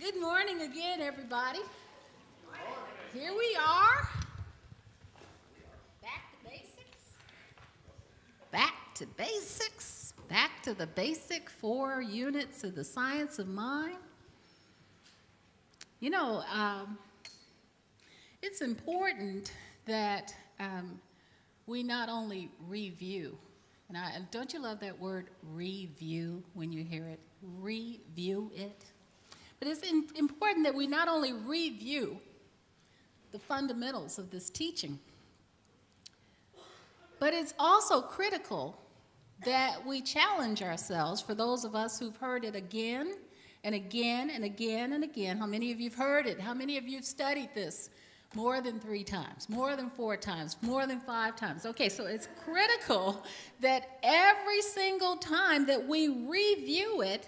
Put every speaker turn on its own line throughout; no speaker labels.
Good morning again, everybody. Here we are. Back to basics. Back to basics. Back to the basic 4 units of the science of mind. You know, it's important that we not only review, and don't you love that word review when you hear it? Review it. But it's important that we not only review the fundamentals of this teaching, but it's also critical that we challenge ourselves, for those of us who've heard it again and again and again and again. How many of you have heard it? How many of you have studied this more than 3 times, more than 4 times, more than 5 times? Okay, so it's critical that every single time that we review it,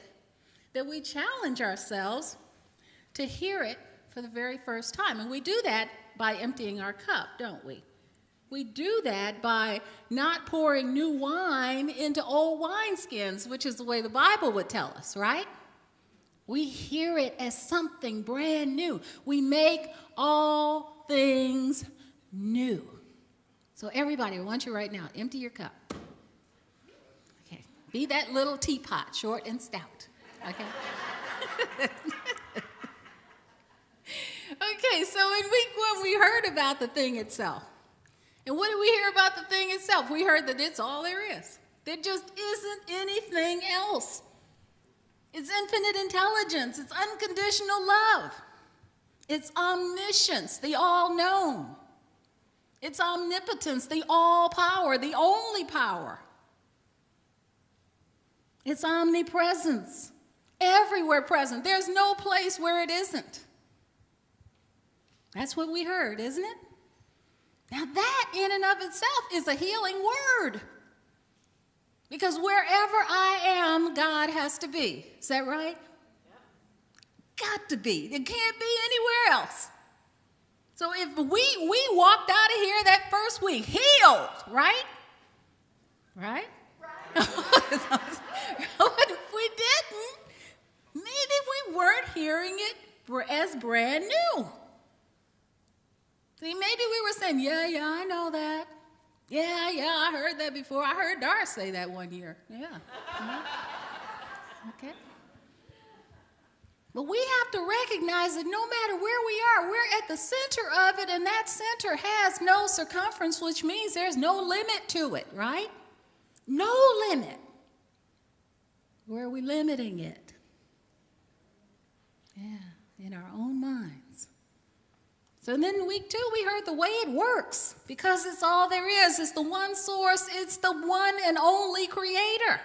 that we challenge ourselves to hear it for the very first time. And we do that by emptying our cup, don't we? We do that by not pouring new wine into old wineskins, which is the way the Bible would tell us, right? We hear it as something brand new. We make all things new. So everybody, I want you right now, empty your cup. Okay, be that little teapot, short and stout. Okay. Okay, so in week 1 we heard about the thing itself. And what did we hear about the thing itself? We heard that it's all there is. There just isn't anything else. It's infinite intelligence. It's unconditional love. It's omniscience, the all-known. It's omnipotence, the all-power, the only power. It's omnipresence. Everywhere present. There's no place where it isn't. That's what we heard, isn't it? Now that in and of itself is a healing word. Because wherever I am, God has to be. Is that right? Yep. Got to be. It can't be anywhere else. So if we walked out of here that first week healed, right? Right? What if we didn't? Maybe we weren't hearing it as brand new. See, maybe we were saying, yeah, I know that. Yeah, I heard that before. I heard Dar say that one year. Yeah. Okay. But we have to recognize that no matter where we are, we're at the center of it, and that center has no circumference, which means there's no limit to it, right? No limit. Where are we limiting it? Yeah, in our own minds. So then in week 2, we heard the way it works, because it's all there is. It's the one source. It's the one and only creator.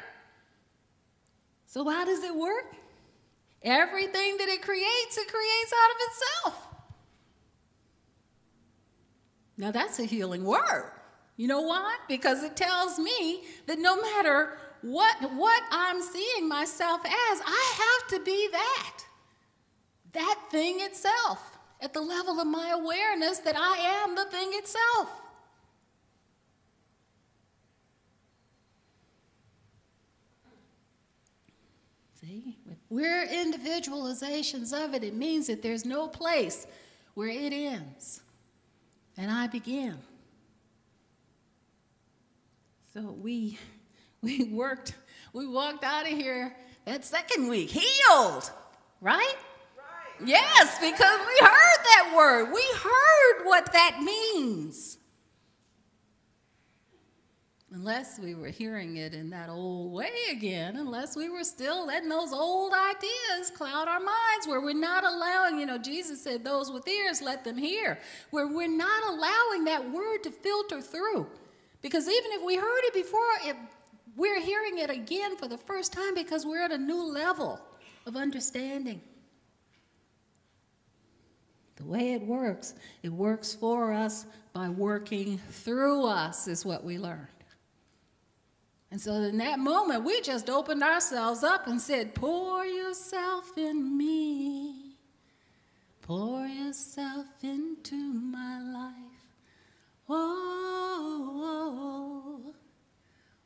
So how does it work? Everything that it creates out of itself. Now that's a healing word. You know why? Because it tells me that no matter what I'm seeing myself as, I have to be that thing itself. At the level of my awareness that I am the thing itself. See, if we're individualizations of it, it means that there's no place where it ends and I begin. So we walked out of here that second week healed, right? Yes, because we heard that word. We heard what that means. Unless we were hearing it in that old way again, unless we were still letting those old ideas cloud our minds, where we're not allowing, Jesus said, those with ears, let them hear, where we're not allowing that word to filter through. Because even if we heard it before, we're hearing it again for the first time because we're at a new level of understanding. The way it works for us by working through us is what we learned. And so in that moment, we just opened ourselves up and said, pour yourself in me. Pour yourself into my life. Oh,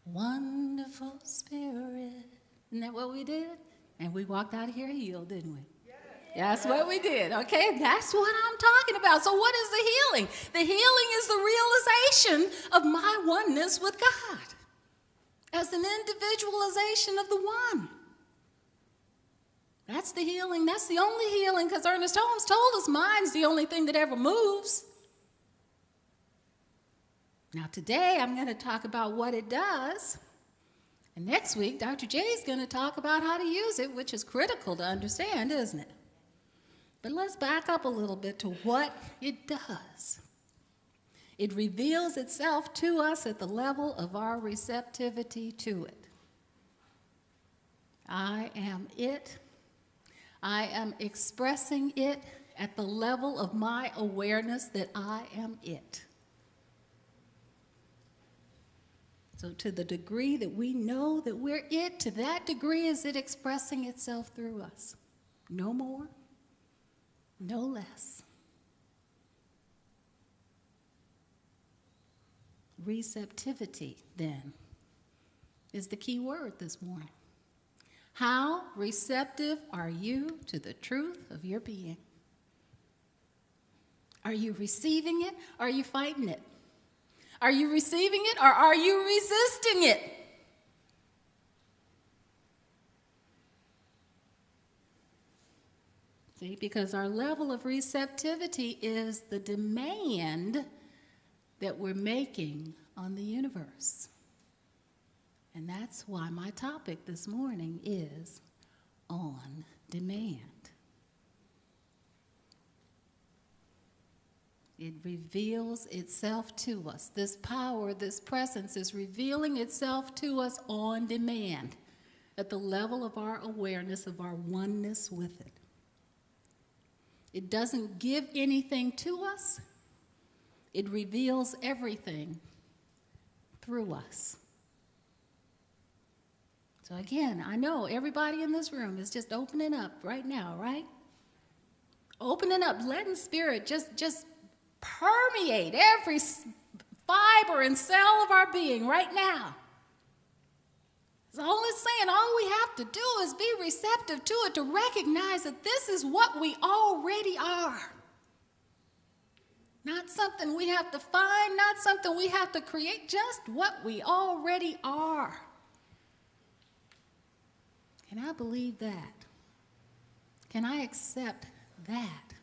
wonderful Spirit. Isn't that what we did? And we walked out of here healed, didn't we? That's what we did, okay? That's what I'm talking about. So what is the healing? The healing is the realization of my oneness with God as an individualization of the one. That's the healing. That's the only healing, because Ernest Holmes told us mind's the only thing that ever moves. Now today I'm going to talk about what it does. And next week, Dr. J is going to talk about how to use it, which is critical to understand, isn't it? But let's back up a little bit to what it does. It reveals itself to us at the level of our receptivity to it. I am it. I am expressing it at the level of my awareness that I am it. So to the degree that we know that we're it, to that degree is it expressing itself through us. No more, no less. Receptivity, then, is the key word this morning. How receptive are you to the truth of your being? Are you receiving it? Or are you fighting it? Are you receiving it, or are you resisting it? See, because our level of receptivity is the demand that we're making on the universe. And that's why my topic this morning is on demand. It reveals itself to us. This power, this presence is revealing itself to us on demand at the level of our awareness of our oneness with it. It doesn't give anything to us. It reveals everything through us. So again, I know everybody in this room is just opening up right now, right? Opening up, letting spirit just permeate every fiber and cell of our being right now. It's all it's saying. All we have to do is be receptive to it, to recognize that this is what we already are. Not something we have to find, not something we have to create, just what we already are. Can I believe that? Can I accept that?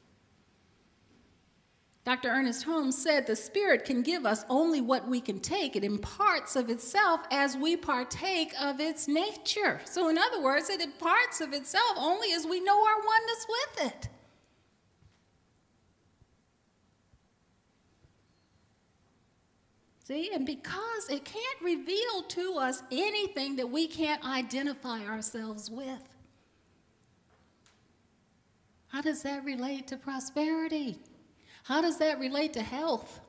Dr. Ernest Holmes said the Spirit can give us only what we can take. It imparts of itself as we partake of its nature. So in other words, it imparts of itself only as we know our oneness with it. See, and because it can't reveal to us anything that we can't identify ourselves with. How does that relate to prosperity? How does that relate to health?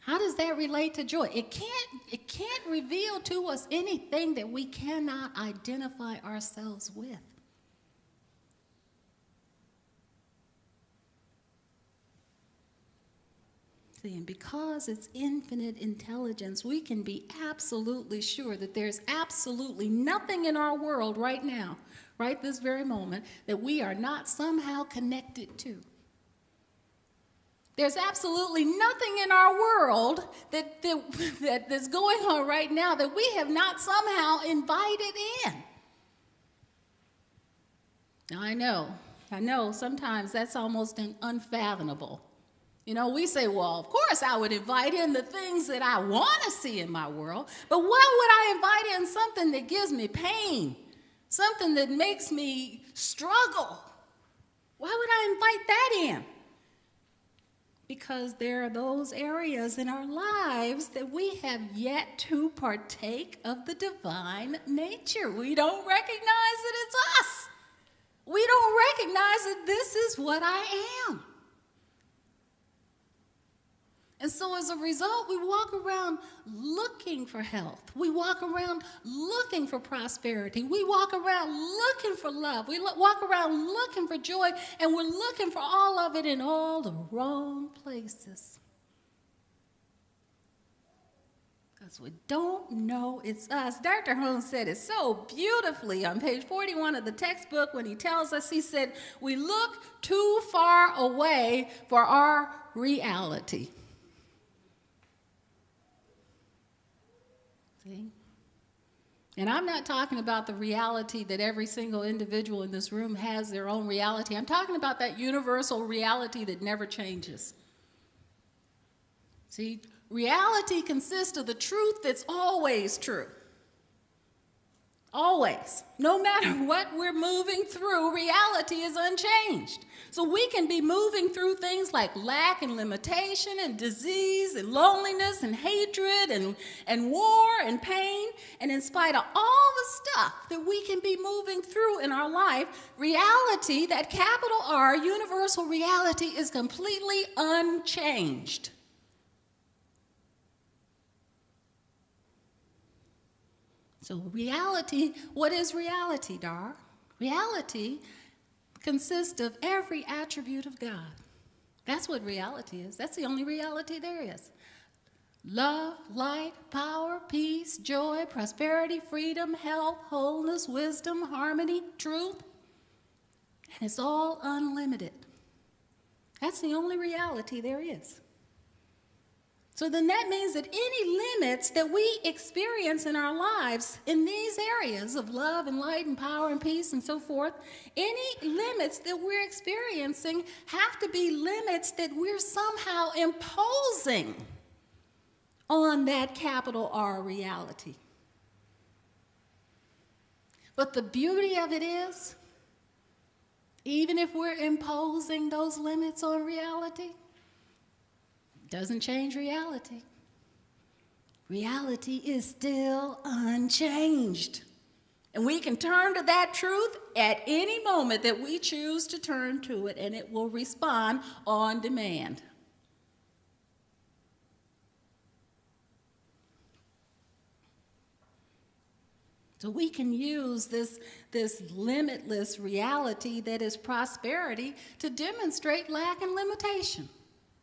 How does that relate to joy? It can't reveal to us anything that we cannot identify ourselves with. See, and because it's infinite intelligence, we can be absolutely sure that there's absolutely nothing in our world right now, right this very moment, that we are not somehow connected to. There's absolutely nothing in our world that's going on right now that we have not somehow invited in. Now, I know sometimes that's almost unfathomable. You know, we say, well, of course I would invite in the things that I want to see in my world, but why would I invite in something that gives me pain, something that makes me struggle? Why would I invite that in? Because there are those areas in our lives that we have yet to partake of the divine nature. We don't recognize that it's us. We don't recognize that this is what I am. And so as a result, we walk around looking for health. We walk around looking for prosperity. We walk around looking for love. We walk around looking for joy, and we're looking for all of it in all the wrong places. because we don't know it's us. Dr. Holmes said it so beautifully on page 41 of the textbook when he tells us, he said, we look too far away for our reality. See? And I'm not talking about the reality that every single individual in this room has their own reality. I'm talking about that universal reality that never changes. See, reality consists of the truth that's always true. Always. No matter what we're moving through, reality is unchanged. So we can be moving through things like lack and limitation and disease and loneliness and hatred and war and pain. And in spite of all the stuff that we can be moving through in our life, reality, that capital R, universal reality, is completely unchanged. So reality, what is reality, Dar? Reality consists of every attribute of God. That's what reality is. That's the only reality there is. Love, light, power, peace, joy, prosperity, freedom, health, wholeness, wisdom, harmony, truth. And it's all unlimited. That's the only reality there is. So then that means that any limits that we experience in our lives in these areas of love and light and power and peace and so forth, any limits that we're experiencing have to be limits that we're somehow imposing on that capital R reality. But the beauty of it is, even if we're imposing those limits on reality, doesn't change reality. Reality is still unchanged. And we can turn to that truth at any moment that we choose to turn to it, and it will respond on demand. So we can use this limitless reality that is prosperity to demonstrate lack and limitation.